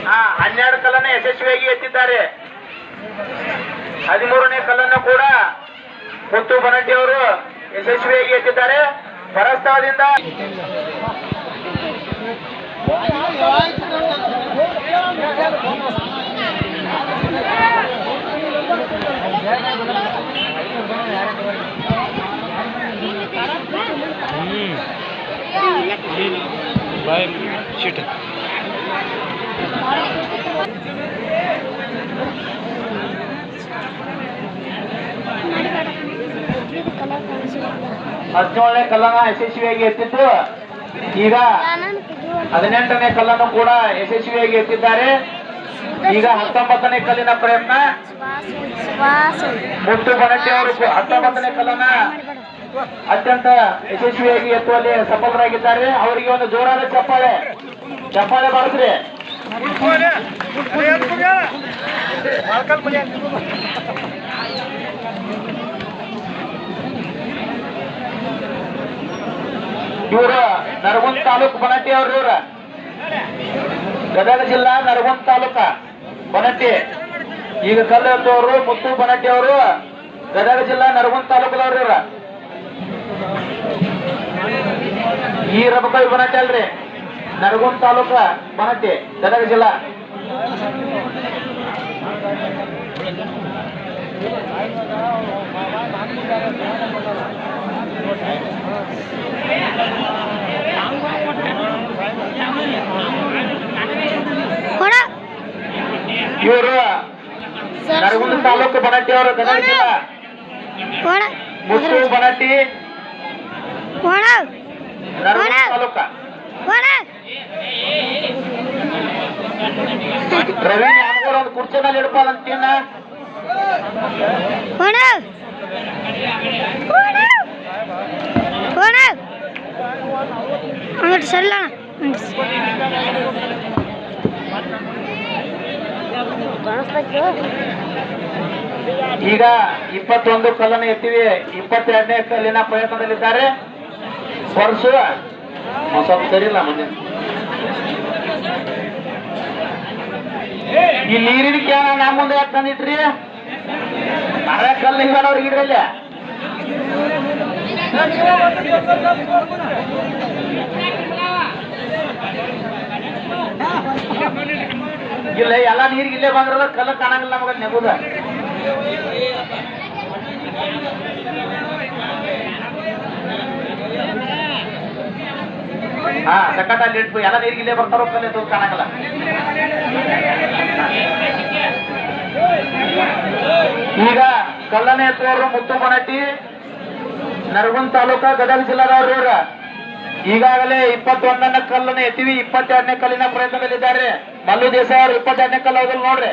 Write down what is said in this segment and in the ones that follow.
12 ಕಲ್ಲನ್ನು ಯಶಸ್ವಿಯಾಗಿ ಎತ್ತಿದ್ದಾರೆ. 13ನೇ ಕಲ್ಲನ್ನು ಕೂಡ ಮುತ್ತು ಬನಟ್ಟಿ ಅವರು ಯಶಸ್ವಿಯಾಗಿ ಎತ್ತಿದ್ದಾರೆ. ಪರಸ್ಥಳದಿಂದ ಬಾಯ್ ಶೀಟ್ ಹದಿನೇಳನೇ ಕಲ್ಲನ್ನ ಯಶಸ್ವಿಯಾಗಿ ಎತ್ತಿದ್ದು. ಈಗ 18ನೇ ಕಲ್ಲನ್ನು ಕೂಡ ಯಶಸ್ವಿಯಾಗಿ ಎತ್ತಿದ್ದಾರೆ. ಈಗ 19ನೇ ಕಲ್ಲಿನ ಪ್ರಯತ್ನ. ಮುತ್ತು ಬನಟ್ಟಿ ಅವರು 19ನೇ ಕಲ್ಲನ್ನ ಅತ್ಯಂತ ಯಶಸ್ವಿಯಾಗಿ ಎತ್ತುವಲ್ಲಿ ಸಫಲರಾಗಿದ್ದಾರೆ. ಅವರಿಗೆ ಒಂದು ಜೋರಾದ ಚಪ್ಪಾಳೆ ಮಾಡಿದ್ರಿ. ಇವರು ನರಗುಂದ ತಾಲೂಕು ಬನಟ್ಟಿ ಅವರು. ಇವ್ರ ಗದಗ ಜಿಲ್ಲಾ ನರಗುಂದ ತಾಲೂಕ ಬನಟ್ಟಿ. ಈಗ ಕಲ್ಲು ಎತ್ತುವರು ಮುತ್ತು ಬನಟ್ಟಿ ಅವರು ಗದಗ ಜಿಲ್ಲಾ ನರಗುಂದ ತಾಲೂಕದವ್ರು. ಇವ್ರ ಈ ರಬಕವಿ ಬನಟ್ಟಿ ಅಲ್ರಿ, ನರಗುಂದ ತಾಲೂಕ ಬನಟ್ಟಿ, ಗದಗ ಜಿಲ್ಲಾ. ಇವರು ನರಗುಂದ ತಾಲೂಕು ಬನಟ್ಟಿ ಅವರು ಗದಗ ಜಿಲ್ಲಾ. ಮುತ್ತು ಬನಟ್ಟಿ ನರಗುಂದ ತಾಲೂಕ. ರವಿ ಯಾಮಗೌಡ ಒಂದು ಕುರ್ಚಿ ಮೇಲೆ ಇಡ್ಪಾದಂತೀನ. ಈಗ 21 ಕಲ್ಲನ್ನು ಎತ್ತಿವಿ. 22ನೇ ಕಲ್ಲಿನ ಪ್ರಯತ್ನದಲ್ಲಿದ್ದಾರೆ. ವರ್ಷ ಸ್ವಲ್ಪ ಸರಿಯಿಲ್ಲ ಮೊನ್ನೆ. ಈ ನೀರಿನ ಕ್ಯಾನ ನಾ ಮುಂದೆ ಯಾಕೆ ತಂದಿಟ್ರಿ? ಮರ ಕಲ್ಲು ಹಿಂಗನವ್ರಿಗೆ ಇಡ್ರಲ್ಲ. ಇಲ್ಲ, ಎಲ್ಲ ನೀರಿಗೆ ಇಲ್ಲೇ ಬಂದ್ರದ ಕಲ್ಲು ಕಾಣಂಗಿಲ್ಲ ನಮಗ ನೆಗುದ. ಸಕಟ ಅಲ್ಲಿ ಇಟ್ಟು ಎಲ್ಲ ನೀರಿಗೆ ಇಲ್ಲೇ ಬರ್ತಾರೋ ಕಲ್ಲು ಎತ್ತೋದು ಕಾಣಂಗಿಲ್ಲ. ಈಗ ಕಲ್ಲನೆ ಎತ್ತುವವರು ಮುತ್ತು ಬನಟ್ಟಿ, ನರಗುಂದ ತಾಲೂಕ, ಗದಗ ಜಿಲ್ಲಾದವರು. ಇವ್ರ ಈಗಾಗಲೇ 21ನೇ ಕಲ್ಲನ್ನು ಎತ್ತಿವಿ. 22ನೇ ಕಲ್ಲಿನ ಪ್ರಯತ್ನದಲ್ಲಿದ್ದಾರೆ. ಮಲ್ಲು ದೇಸಾಯಿ ಅವರು 22ನೇ ಕಲ್ಲು ಹೋಗಲ್ ನೋಡ್ರಿ.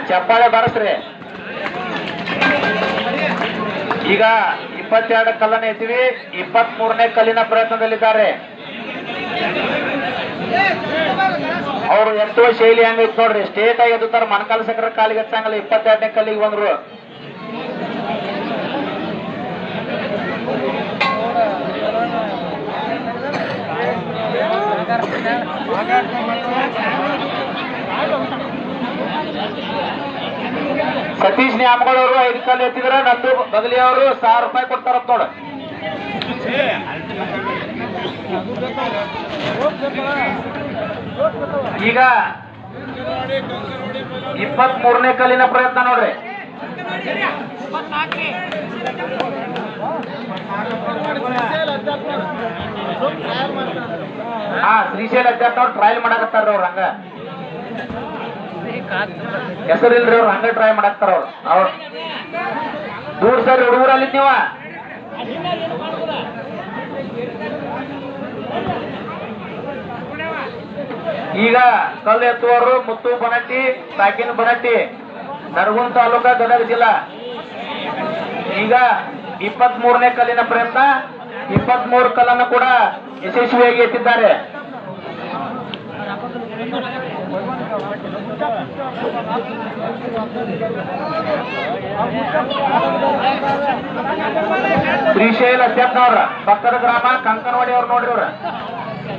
ಚಪ್ಪಾಳೆ ಬಾರಿಸ್ರಿ. ಈಗ 22 ಕಲ್ಲನ್ನು ಎತ್ತಿವಿ. 23ನೇ ಕಲ್ಲಿನ ಪ್ರಯತ್ನದಲ್ಲಿದ್ದಾರೆ. ಅವರು ಎತ್ತುವ ಶೈಲಿ ಹೆಂಗೈತಿ ನೋಡ್ರಿ. ಸ್ಟೇಟ್ ಆಗಿ ಎತ್ತುತ್ತಾರೆ, ಮಣಕಾಲ ಸಕ್ರ ಕಾಲಿಗೆ ಹಚ್ಚಂಗಲ್ಲ. 22ನೇ ಕಲ್ಲಿಗೆ ಬಂದ್ರು. ಸತೀಶ್ ನ್ಯಾಮಗೌಡ ಅವರು 5 ಕಲ್ಲು ಎತ್ತಿದ್ರ. ನಂದು ಬಗಲಿ ಅವರು 1000 ರೂಪಾಯಿ ಕೊಡ್ತಾರಂತ ನೋಡ. ಈಗ 23ನೇ ಕಲ್ಲಿನ ಪ್ರಯತ್ನ ನೋಡ್ರಿ. ಶ್ರೀಶೈಲ ಅಧ್ಯಾತ್ಮ ಅವ್ರು ಟ್ರಯಲ್ ಮಾಡಕತ್ತಾರ. ಅವ್ರ ಹಂಗ ಹೆಸರಿಲ್ರಿ ಅವ್ರು ಹಂಗ ಟ್ರೈ ಮಾಡಾಕ್ತಾರ ಅವ್ರು ದೂರ ಸರ್ ಹುಡುಗರಲ್ಲಿ ನೀವ ಈಗ ಕಲ್ಲು ಎತ್ತುವರು ಮುತ್ತು ಬನಟ್ಟಿ ಸಾಕಿನ ಬನಟ್ಟಿ ನರಗುಂದ ತಾಲೂಕ ಗದಗ ಜಿಲ್ಲಾ ಈಗ 23ನೇ ಕಲ್ಲಿನ ಪ್ರಯತ್ನ 23 ಕಲ್ಲನ್ನು ಕೂಡ ಯಶಸ್ವಿಯಾಗಿ ಎತ್ತಿದ್ದಾರೆ. ಶ್ರೀಶೈಲ ಅಧ್ಯಪ್ಪನವ್ರ ಪಕ್ಕದ ಗ್ರಾಮ ಕಂಕನವಾಡಿ ಅವ್ರು ನೋಡ್ರಿ ಅವ್ರ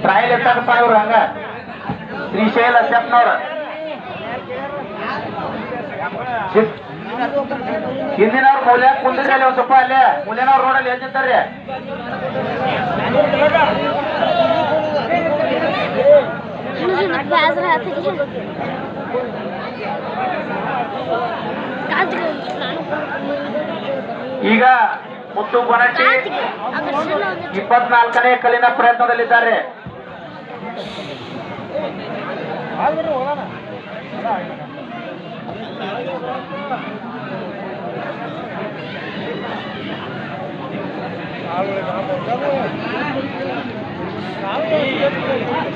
ಟ್ರಯಲ್ ಎತ್ತಾಕಪ್ಪ ಇವ್ರ ಹಂಗ ಶ್ರೀಶೈಲ ಅಧ್ಯಪ್ಪನವ್ರ ಹಿಂದಿನವ್ರು ಮೂಲ್ಯ ಕುಂದಿರಿ ಅಲ್ಲಿ ಒಂದ್ ಸ್ವಲ್ಪ ಅಲ್ಲೇ ಮೂಲ್ಯನವ್ರು ನೋಡಲ್ಲಿ ಏನ್ ನಿಂತಾರ್ರಿ ಈಗ ಮುತ್ತು ಬನಟ್ಟಿ 24ನೇ ಕಲ್ಲಿನ ಪ್ರಯತ್ನದಲ್ಲಿದ್ದಾರೆ.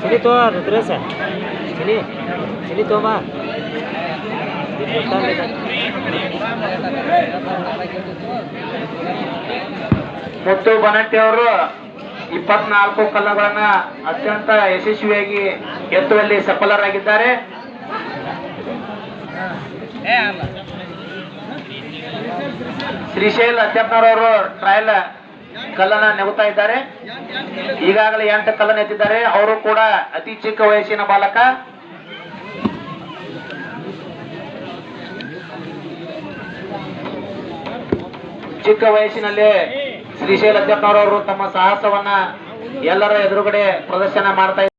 चली तो रुद्रेश चली चली तो बा ಮುತ್ತು ಬನಟ್ಟಿ ಅವರು 24 ಕಲ್ಲುಗಳನ್ನ ಅತ್ಯಂತ ಯಶಸ್ವಿಯಾಗಿ ಎತ್ತುವಲ್ಲಿ ಸಫಲರಾಗಿದ್ದಾರೆ. ಶ್ರೀಶೈಲ ಅಧ್ಯಪ್ಪನವರು ಟ್ರಯಲ್ ಕಲ್ಲನ್ನ ನೆಗುತ್ತಾ ಇದ್ದಾರೆ. ಈಗಾಗಲೇ 8 ಕಲ್ಲನ್ನು ಎತ್ತಿದ್ದಾರೆ. ಅವರು ಕೂಡ ಅತಿ ಚಿಕ್ಕ ವಯಸ್ಸಿನ ಬಾಲಕ. ಚಿಕ್ಕ ವಯಸ್ಸಿನಲ್ಲಿ ಶ್ರೀಶೈಲ ಅಧ್ಯಪ್ಪನವರು ತಮ್ಮ ಸಾಹಸವನ್ನ ಎಲ್ಲರ ಎದುರುಗಡೆ ಪ್ರದರ್ಶನ ಮಾಡ್ತಾ